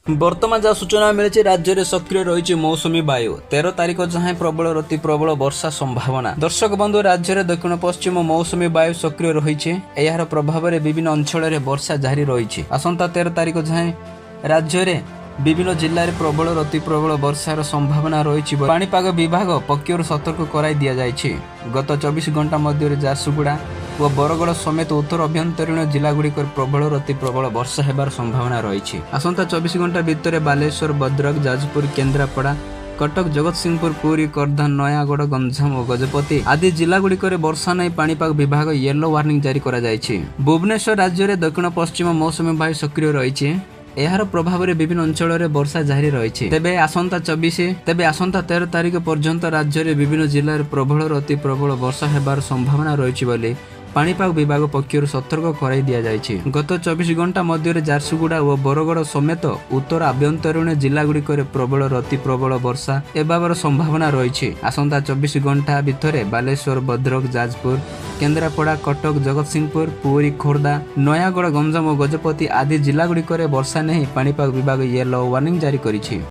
वर्तमान जहाँ सूचना मिली राज्य में सक्रिय रही मौसुमी वायु 13 तारिख जहाँ प्रबल अति प्रबल वर्षा संभावना। दर्शक बंधु राज्य में दक्षिण पश्चिम मौसुमी वायु सक्रिय रही यार प्रभाव में विभिन्न अंचल में वर्षा जारी रही। आसंता 13 तारिख जहाँ राज्य में विभिन्न जिले में प्रबल अति प्रबल वर्षार संभावना रही। पाणीपाग विभाग पक्षर सतर्क कराई दि जाइछि। गत 24 घंटा मध्य झारसुगुड़ा और बरगड़ समेत उत्तर अभ्यंतरीण जिलागुड़िक प्रबल अति प्रबल वर्षा हेबार संभावना रही। आसंता 24 घंटा भितर बालेश्वर, भद्रक, जाजपुर, केन्द्रापड़ा, कटक, जगतसिंहपुर, पुरी, खोर्धा, नयागढ़, गंजाम और गजपति आदि जिलागुड़िक वर्षा नहीं पाणीपाग विभाग येलो वार्निंग जारी करा जाइछि। भुवनेश्वर राज्य में दक्षिण पश्चिम मौसुमी वायु सक्रिय रही यार प्रभाव में विभिन्न अंचल में वर्षा जारी रही। तेबे आसंता 13 तारिख पर्यंत राज्य में विभिन्न जिले में प्रबल अति प्रबल वर्षा हेबार संभावना रही बोली पाणीपाग विभाग पक्षर सतर्क कराई दि जाइछि। गत 24 घंटा मध्य झारसुगुड़ा और बरगड़ समेत उत्तर आभ्यंतरीण जिलागुड़िक प्रबल अति प्रबल वर्षा एबार संभावना रही। आसंता 24 घंटा भितर बालेश्वर, भद्रक, जाजपुर, केन्द्रापड़ा, कटक, जगतसिंहपुर, पुरी, खोर्धा, नयागढ़, गंजाम और गजपति आदि जिलागुड़िक वर्षा नहीं पाणीपाग विभाग येलो वार्निंग जारी करिछि।